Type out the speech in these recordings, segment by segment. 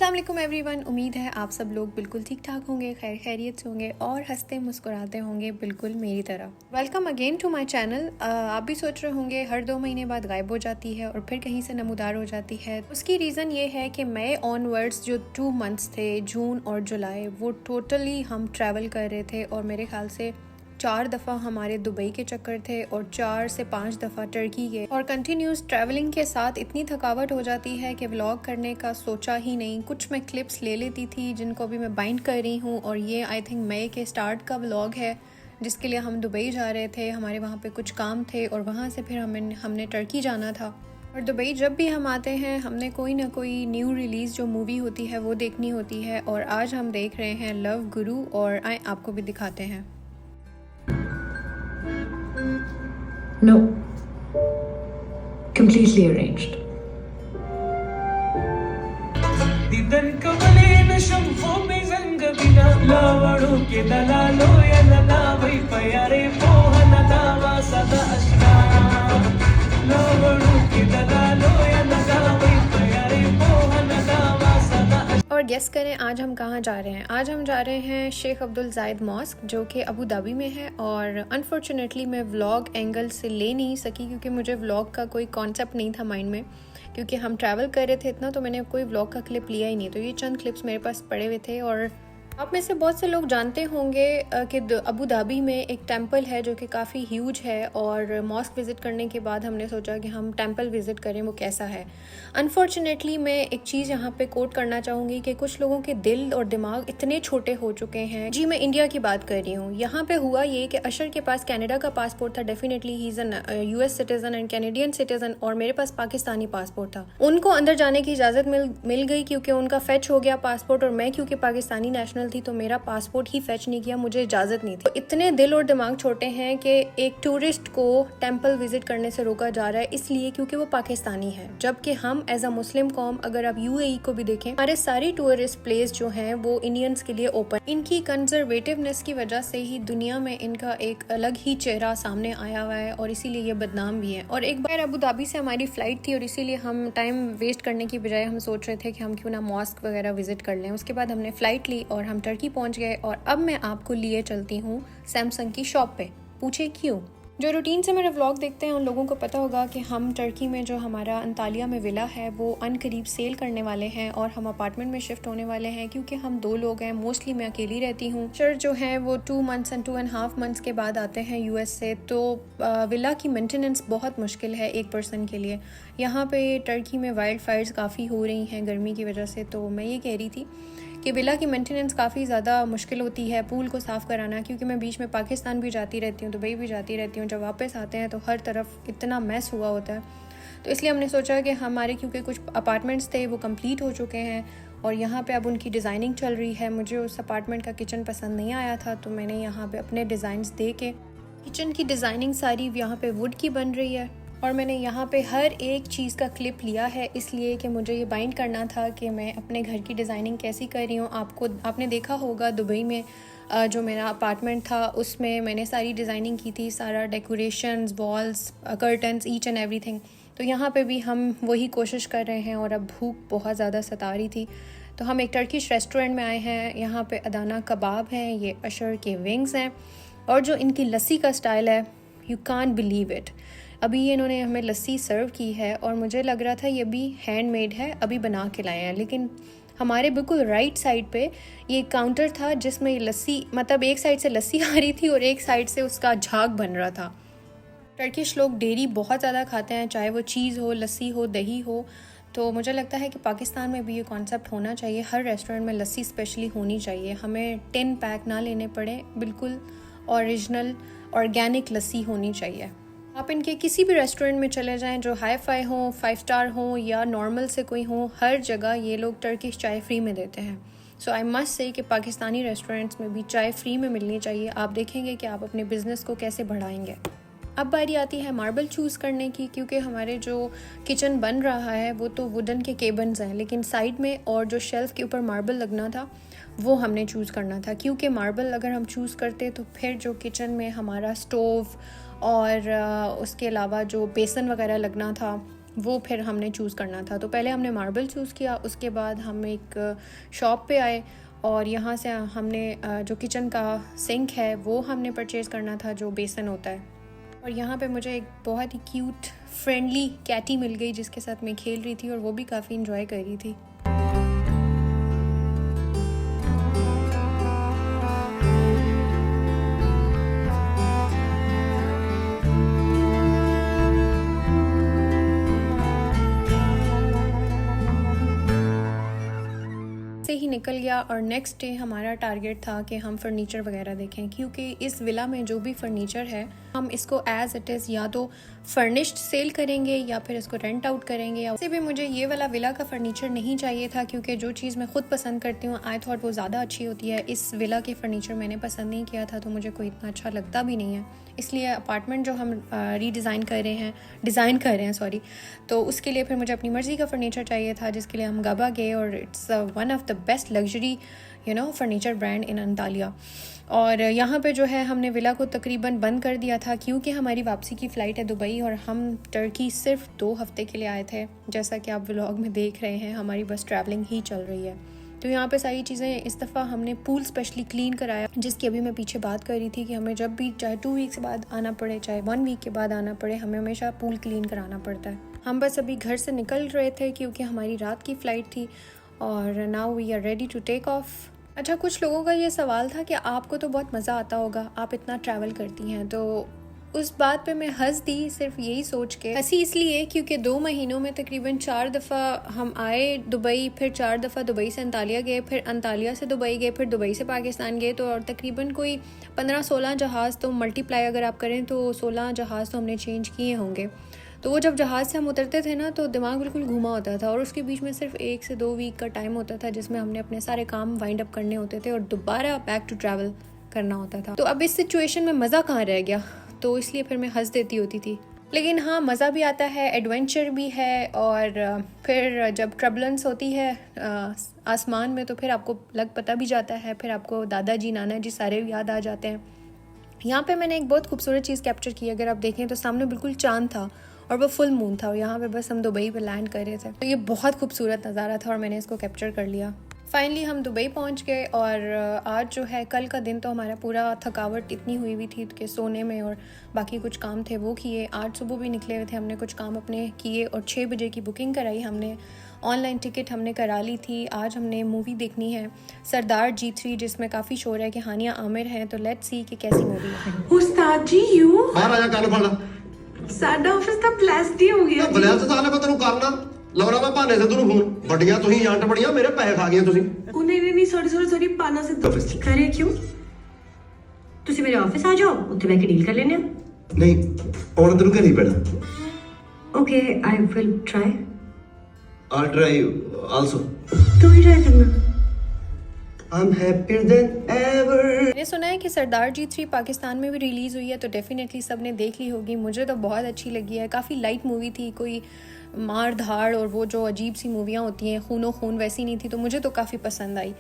अस्सलाम वालेकुम एवरीवन। उम्मीद है आप सब लोग बिल्कुल ठीक ठाक होंगे, खैर खैरियत से होंगे और हंसते मुस्कुराते होंगे बिल्कुल मेरी तरह। Welcome again to my channel. आप भी सोच रहे होंगे हर 2 महीने बाद गायब हो जाती है और फिर कहीं से नमूदार हो जाती है। उसकी रीज़न ये है कि मई ऑनवर्ड्स जो 2 मंथ्स थे, जून और जुलाई, वो टोटली हम ट्रैवल कर रहे थे और मेरे ख्याल से 4 दफ़ा हमारे दुबई के चक्कर थे और 4 से 5 दफ़ा टर्की के। और कंटिन्यूस ट्रैवलिंग के साथ इतनी थकावट हो जाती है कि व्लॉग करने का सोचा ही नहीं। कुछ मैं क्लिप्स ले लेती थी जिनको भी मैं बाइंड कर रही हूँ और ये आई थिंक मई के स्टार्ट का व्लॉग है जिसके लिए हम दुबई जा रहे थे। हमारे वहाँ पे कुछ काम थे और वहाँ से फिर हमने टर्की जाना था। और दुबई जब भी हम आते हैं हमने कोई ना कोई न्यू रिलीज़ जो मूवी होती है वो देखनी होती है और आज हम देख रहे हैं लव गुरु और आए आपको भी दिखाते हैं। No. Completely arranged. दिदन कमलेन शंभो में जंग बिना लावड़ो के दलालो या नदा वै पयारे मोहन दावा सदा अष्टा लावड़ो के दलालो या नदा वै पयारे मोहन दावा सदा। और गेस करें आज हम कहाँ जा रहे हैं। आज हम जा रहे हैं शेख अब्दुल जायद मॉस्क जो कि अबू धाबी में है। और अनफॉर्चुनेटली मैं व्लॉग एंगल से ले नहीं सकी क्योंकि मुझे व्लॉग का कोई कॉन्सेप्ट नहीं था माइंड में, क्योंकि हम ट्रैवल कर रहे थे इतना, तो मैंने कोई व्लॉग का क्लिप लिया ही नहीं। तो ये चंद क्लिप्स मेरे पास पड़े हुए थे। और आप में से बहुत से लोग जानते होंगे कि अबू धाबी में एक टेंपल है जो कि काफ़ी ह्यूज है और मॉस्क विज़िट करने के बाद हमने सोचा कि हम टेंपल विज़िट करें वो कैसा है। अनफॉर्चुनेटली मैं एक चीज़ यहाँ पे कोट करना चाहूँगी कि कुछ लोगों के दिल और दिमाग इतने छोटे हो चुके हैं। जी मैं इंडिया की बात कर रही हूँ। यहाँ पे हुआ ये कि अशर के पास कनाडा का पासपोर्ट था, definitely he is an US citizen and Canadian citizen, और मेरे पास पाकिस्तानी पासपोर्ट था। उनको अंदर जाने की इजाज़त मिल गई क्योंकि उनका फेच हो गया पासपोर्ट, और मैं क्योंकि पाकिस्तानी नेशनल थी तो मेरा पासपोर्ट ही फेच नहीं किया, मुझे इजाज़त नहीं थी। तो इतने दिल और दिमाग छोटे हैं कि एक टूरिस्ट को टेंपल विजिट करने से रोका जा रहा है इसलिए क्योंकि वो पाकिस्तानी है, जबकि हम एज अ मुस्लिम कौम, अगर आप UAE को भी देखें, हमारे सारी टूरिस्ट प्लेस जो हैं वो इंडियंस के लिए ओपन। इनकी कंजर्वेटिवनेस की वजह से ही दुनिया में इनका एक अलग ही चेहरा सामने आया हुआ है और इसीलिए ये बदनाम भी है। और एक बार अबू धाबी से हमारी फ्लाइट थी और इसीलिए हम टाइम वेस्ट करने की बजाय हम सोच रहे थे कि हम क्यों ना मॉस्क वगैरह विजिट कर लें। उसके बाद हमने फ़्लाइट ली और हम टर्की पहुंच गए। और अब मैं आपको लिए चलती हूँ सैमसंग की शॉप पे। पूछे क्यों? जो रूटीन से मेरे व्लॉग देखते हैं उन लोगों को पता होगा कि हम टर्की में जो हमारा अंतालिया में विला है वो अनकरीब सेल करने वाले हैं और हम अपार्टमेंट में शिफ्ट होने वाले हैं क्योंकि हम 2 लोग हैं। मोस्टली मैं अकेली रहती हूँ। सर जो है वो 2 मंथ्स एंड 2.5 मंथ्स के बाद आते हैं US से, तो विला की मेंटेनेंस बहुत मुश्किल है एक पर्सन के लिए। यहाँ पे टर्की में वाइल्ड फायर्स काफ़ी हो रही हैं गर्मी की वजह से, तो मैं ये कह रही थी कि विला की मेंटेनेंस काफ़ी ज़्यादा मुश्किल होती है, पूल को साफ़ कराना, क्योंकि मैं बीच में पाकिस्तान भी जाती रहती हूँ, दुबई भी जाती रहती हूँ। जब वापस आते हैं तो हर तरफ इतना मैस हुआ होता है। तो इसलिए हमने सोचा कि हमारे क्योंकि कुछ अपार्टमेंट्स थे वो कंप्लीट हो चुके हैं और यहाँ पे अब उनकी डिज़ाइनिंग चल रही है। मुझे उस अपार्टमेंट का किचन पसंद नहीं आया था तो मैंने यहाँ पर अपने डिज़ाइंस दे के, किचन की डिज़ाइनिंग सारी यहाँ पर वुड की बन रही है और मैंने यहाँ पे हर एक चीज़ का क्लिप लिया है इसलिए कि मुझे ये बाइंड करना था कि मैं अपने घर की डिज़ाइनिंग कैसी कर रही हूँ। आपने देखा होगा दुबई में जो मेरा अपार्टमेंट था उसमें मैंने सारी डिज़ाइनिंग की थी, सारा decorations, walls, curtains, each and everything. तो यहाँ पे भी हम वही कोशिश कर रहे हैं और अब भूख बहुत ज़्यादा सता रही थी तो हम एक टर्किश रेस्टोरेंट में आए हैं। यहाँ पे अदाना कबाब हैं, ये अशर के विंग्स हैं और जो इनकी लस्सी का स्टाइल है, यू कांट बिलीव इट। अभी ये इन्होंने हमें लस्सी सर्व की है और मुझे लग रहा था ये भी हैंडमेड है, अभी बना के लाए हैं, लेकिन हमारे बिल्कुल राइट साइड पे ये काउंटर था जिसमें लस्सी, मतलब एक साइड से लस्सी आ रही थी और एक साइड से उसका झाग बन रहा था। टर्किश लोग डेयरी बहुत ज़्यादा खाते हैं, चाहे वो चीज़ हो, लस्सी हो, दही हो। तो मुझे लगता है कि पाकिस्तान में भी ये कॉन्सेप्ट होना चाहिए, हर रेस्टोरेंट में लस्सी स्पेशली होनी चाहिए। हमें 10 पैक ना लेने पड़े, बिल्कुल ओरिजिनल ऑर्गेनिक लस्सी होनी चाहिए। आप इनके किसी भी रेस्टोरेंट में चले जाएं, जो हाई फाई हो, 5 स्टार हो या नॉर्मल से कोई हो, हर जगह ये लोग टर्किश चाय फ्री में देते हैं। सो आई मस्ट से कि पाकिस्तानी रेस्टोरेंट्स में भी चाय फ्री में मिलनी चाहिए। आप देखेंगे कि आप अपने बिजनेस को कैसे बढ़ाएंगे। अब बारी आती है मार्बल चूज़ करने की, क्योंकि हमारे जो किचन बन रहा है वो तो वुडन के केबन्स हैं, लेकिन साइड में और जो शेल्फ़ के ऊपर मार्बल लगना था वो हमने चूज़ करना था, क्योंकि मार्बल अगर हम चूज़ करते तो फिर जो किचन में हमारा स्टोव और उसके अलावा जो बेसन वगैरह लगना था वो फिर हमने चूज़ करना था। तो पहले हमने मार्बल चूज़ किया, उसके बाद हम एक शॉप पे आए और यहाँ से हमने जो किचन का सिंक है वो हमने परचेज़ करना था, जो बेसन होता है। और यहाँ पे मुझे एक बहुत ही क्यूट फ्रेंडली कैटी मिल गई जिसके साथ मैं खेल रही थी और वो भी काफ़ी इंजॉय कर रही थी। से ही निकल गया और नेक्स्ट डे हमारा टारगेट था कि हम फर्नीचर वगैरह देखें, क्योंकि इस विला में जो भी फर्नीचर है हम इसको एज इट इज़ या तो फर्निश्ड सेल करेंगे या फिर इसको रेंट आउट करेंगे। या भी मुझे ये वाला विला का फर्नीचर नहीं चाहिए था, क्योंकि जो चीज़ मैं खुद पसंद करती हूँ आई थॉट वो ज़्यादा अच्छी होती है। इस विला के फर्नीचर मैंने पसंद नहीं किया था तो मुझे कोई इतना अच्छा लगता भी नहीं है, इसलिए अपार्टमेंट जो हम डिज़ाइन कर रहे हैं सॉरी, तो उसके लिए फिर मुझे अपनी मर्ज़ी का फर्नीचर चाहिए था, जिसके लिए हम गबा गए और it's one of the best luxury furniture brand in Antalya. और यहाँ पे जो है हमने विला को तकरीबन बंद कर दिया था, क्योंकि हमारी वापसी की फ़्लाइट है दुबई और हम टर्की सिर्फ 2 हफ्ते के लिए आए थे। जैसा कि आप व्लॉग में देख रहे हैं हमारी बस ट्रैवलिंग ही चल रही है। तो यहाँ पे सारी चीज़ें, इस दफ़ा हमने पूल स्पेशली क्लीन कराया, जिसकी अभी मैं पीछे बात कर रही थी कि हमें जब भी चाहे 2 वीक्स बाद आना पड़े चाहे 1 वीक के बाद आना पड़े, हमें हमेशा पूल क्लीन कराना पड़ता है। हम बस अभी घर से निकल रहे थे क्योंकि हमारी रात की फ़्लाइट थी और now we are ready to take off. अच्छा, कुछ लोगों का ये सवाल था कि आपको तो बहुत मज़ा आता होगा, आप इतना ट्रैवल करती हैं, तो उस बात पे मैं हंस दी, सिर्फ यही सोच के हंसी इसलिए क्योंकि 2 महीनों में तकरीबन 4 दफ़ा हम आए दुबई, फिर 4 दफ़ा दुबई से अंतालिया गए, फिर अंतालिया से दुबई गए, फिर दुबई से पाकिस्तान गए, तो और तकरीबन कोई 15-16 जहाज़, तो मल्टीप्लाई अगर आप करें तो 16 जहाज़ तो हमने चेंज किए होंगे। तो वो जब जहाज़ से हम उतरते थे ना तो दिमाग बिल्कुल घूमा होता था और उसके बीच में सिर्फ 1 से 2 वीक का टाइम होता था जिसमें हमने अपने सारे काम वाइंड अप करने होते थे और दोबारा बैक टू ट्रैवल करना होता था। तो अब इस सिचुएशन में मज़ा कहाँ रह गया, तो इसलिए फिर मैं हंस देती होती थी। लेकिन हाँ, मज़ा भी आता है, एडवेंचर भी है, और फिर जब ट्रबलेंस होती है आसमान में तो फिर आपको पता भी जाता है, फिर आपको दादाजी नाना जी सारे याद आ जाते हैं। यहाँ पे मैंने एक बहुत खूबसूरत चीज़ कैप्चर की, अगर आप देखें तो सामने बिल्कुल चांद था और वो फुल मून था और यहाँ पे बस हम दुबई पे लैंड कर रहे थे, तो ये बहुत खूबसूरत नज़ारा था और मैंने इसको कैप्चर कर लिया। फाइनली हम दुबई पहुंच गए और आज जो है, कल का दिन तो हमारा पूरा थकावट इतनी हुई थी कि सोने में और बाकी कुछ काम थे वो किए। आज सुबह भी निकले हुए थे, हमने कुछ काम अपने किए और 6 बजे की बुकिंग कराई हमने, ऑनलाइन टिकट हमने करा ली थी। आज हमने मूवी देखनी है सरदार G3, जिसमें काफ़ी शोर है कि हानिया आमिर है, तो लेट्स सी कि कैसी मूवी है। उस्ताद जी यू बाहर आजा, गल फड़ ਸਾਡਾ ਆਫਿਸ ਤਾਂ ਬਲੈਸਡ ਹੀ ਹੋ ਗਿਆ ਜੀ। ਬਲੈਸ ਤਾਂ ਮੈਂ ਤੈਨੂੰ ਕਰਨਾ ਲਾਉਣਾ ਮੈਂ ਭਾਨੇ ਸੇ ਤੈਨੂੰ ਫੋਨ ਵੱਡੀਆਂ ਤੁਸੀਂ ਏਜੰਟ ਬੜੀਆਂ ਮੇਰੇ ਪੈਸੇ ਖਾ ਗਈਆਂ ਤੁਸੀਂ ਉਹ ਨਹੀਂ ਸੌਰੀ ਪਾਣਾ ਸੇ ਆਫਿਸ ਚ करे क्यों? ਤੁਸੀਂ ਮੇਰੇ ਆਫਿਸ ਆ ਜਾਓ, ਉੱਥੇ ਬੈ ਕੇ ਡੀਲ ਕਰ ਲੈਣੇ ਆ। ਨਹੀਂ ਹੁਣ ਤੈਨੂੰ ਘਰੇ ਹੀ ਪੈਣਾ। Okay I will try. All try also तू ही ट्राई करना। I'm happier than ever। मैंने सुना है कि सरदार G3 पाकिस्तान में भी रिलीज़ हुई है, तो डेफिनेटली सब ने देख ली होगी। मुझे तो बहुत अच्छी लगी है, काफ़ी लाइट मूवी थी, कोई मार धाड़ और वो जो अजीब सी मूवियाँ होती हैं खूनो खून वैसी नहीं थी, तो मुझे तो काफ़ी पसंद आई।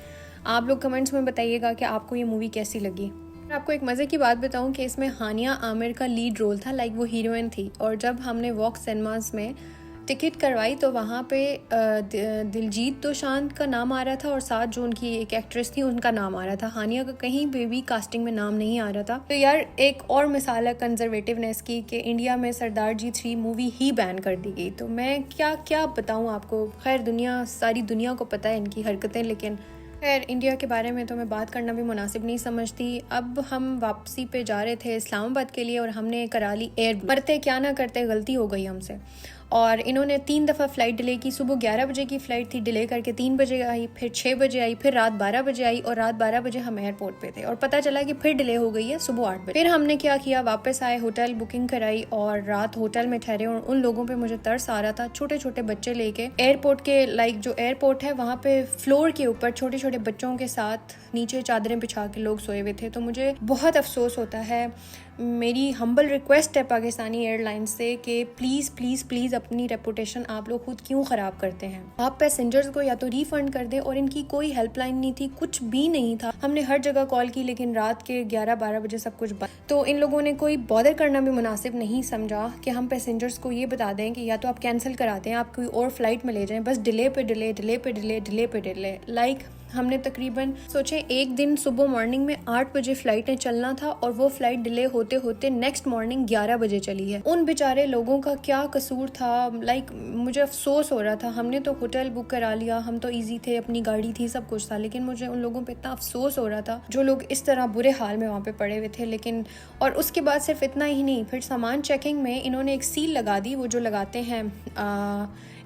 आप लोग कमेंट्स में बताइएगा कि आपको ये मूवी कैसी लगी। आपको एक मज़े की बात बताऊं कि इसमें हानिया आमिर का लीड रोल था, लाइक वो हीरोइन थी। और जब हमने वॉक सिनेमास में टिकट करवाई तो वहाँ पे दिलजीत दोसांझ का नाम आ रहा था और साथ जो उनकी एक एक्ट्रेस थी उनका नाम आ रहा था। हानिया का कहीं पे भी कास्टिंग में नाम नहीं आ रहा था। तो यार एक और मिसाल है कंजर्वेटिवनेस की कि इंडिया में सरदार G3 मूवी ही बैन कर दी गई। तो मैं क्या बताऊँ आपको। खैर सारी दुनिया को पता है इनकी हरकतें, लेकिन खैर इंडिया के बारे में तो मैं बात करना भी मुनासिब नहीं समझती। अब हम वापसी पे जा रहे थे इस्लामाबाद के लिए और हमने करा ली एयर। करते क्या ना करते गलती हो गई हमसे, और इन्होंने 3 दफ़ा फ़्लाइट डिले की। सुबह 11 बजे की फ़्लाइट थी, डिले करके 3 बजे आई, फिर 6 बजे आई, फिर रात 12 बजे आई और रात 12 बजे हम एयरपोर्ट पे थे और पता चला कि फिर डिले हो गई है सुबह 8 बजे। फिर हमने क्या किया, वापस आए, होटल बुकिंग कराई और रात होटल में ठहरे। और उन लोगों पे मुझे तरस आ रहा था, छोटे छोटे बच्चे लेके एयरपोर्ट के, लाइक जो एयरपोर्ट है वहाँ पे फ्लोर के ऊपर छोटे छोटे बच्चों के साथ नीचे चादरें बिछा के लोग सोए हुए थे। तो मुझे बहुत अफसोस होता है। मेरी हम्बल रिक्वेस्ट है पाकिस्तानी एयरलाइंस से कि प्लीज़ प्लीज़ प्लीज़ अपनी रेपुटेशन आप लोग खुद क्यों ख़राब करते हैं। आप पैसेंजर्स को या तो रिफ़ंड कर दें, और इनकी कोई हेल्पलाइन नहीं थी, कुछ भी नहीं था। हमने हर जगह कॉल की लेकिन रात के 11-12 बजे सब कुछ बंद। तो इन लोगों ने कोई बॉदर करना भी मुनासिब नहीं समझा कि हम पैसेंजर्स को ये बता दें कि या तो आप कैंसिल कराते हैं, आप कोई और फ्लाइट में ले जाएं, बस डिले पे डिले, डिले पे डिले, डिले पे डिले। हमने तकरीबन सोचे एक दिन सुबह मॉर्निंग में 8 बजे फ्लाइटें चलना था, और वो फ्लाइट डिले होते होते नेक्स्ट मॉर्निंग 11 बजे चली है। उन बेचारे लोगों का क्या कसूर था? मुझे अफसोस हो रहा था। हमने तो होटल बुक करा लिया, हम तो इजी थे, अपनी गाड़ी थी, सब कुछ था, लेकिन मुझे उन लोगों पे इतना अफसोस हो रहा था जो लोग इस तरह बुरे हाल में वहाँ पे पड़े हुए थे। लेकिन और उसके बाद सिर्फ इतना ही नहीं, फिर सामान चेकिंग में इन्होंने एक सील लगा दी, वो जो लगाते हैं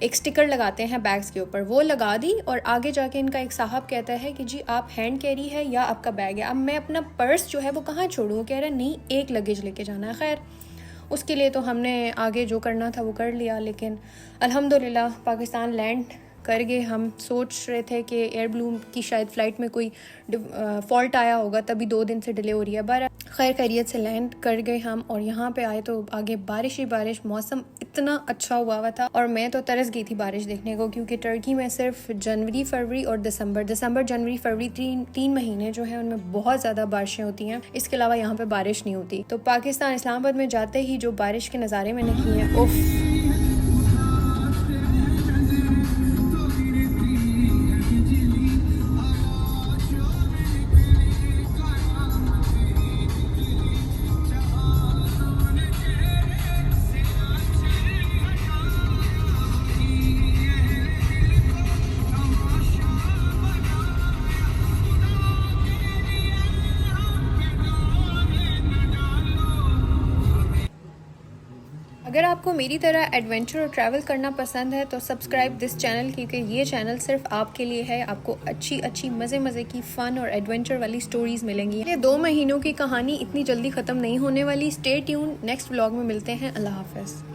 एक स्टिकर लगाते हैं बैग्स के ऊपर, वो लगा दी। और आगे जाके इनका एक साहब कहता है कि जी आप हैंड कैरी है या आपका बैग है। अब मैं अपना पर्स जो है वो कहाँ छोड़ूँ? वो कह रहा है नहीं, एक लगेज लेके जाना है। खैर उसके लिए तो हमने आगे जो करना था वो कर लिया, लेकिन अल्हम्दुलिल्लाह पाकिस्तान लैंड कर गए। हम सोच रहे थे कि एयर ब्लूम की शायद फ़्लाइट में कोई फॉल्ट आया होगा, तभी 2 दिन से डिले हो रही है। बारह खैर खैरियत से लैंड कर गए हम, और यहाँ पे आए तो आगे बारिश ही बारिश, मौसम इतना अच्छा हुआ था, और मैं तो तरस गई थी बारिश देखने को, क्योंकि टर्की में सिर्फ जनवरी, फरवरी और दिसंबर, जनवरी, फरवरी 3 महीने जो है उनमें बहुत ज़्यादा बारिशें होती हैं। इसके अलावा यहाँ पे बारिश नहीं होती। तो पाकिस्तान इस्लामाबाद में जाते ही जो बारिश के नज़ारे मैंने किए हैं, उफ। अगर आपको मेरी तरह एडवेंचर और ट्रैवल करना पसंद है तो सब्सक्राइब दिस चैनल, क्योंकि ये चैनल सिर्फ आपके लिए है। आपको अच्छी अच्छी मज़े की फ़न और एडवेंचर वाली स्टोरीज़ मिलेंगी। ये 2 महीनों की कहानी इतनी जल्दी ख़त्म नहीं होने वाली। स्टे ट्यून, नेक्स्ट व्लॉग में मिलते हैं। अल्लाह हाफ़िज़।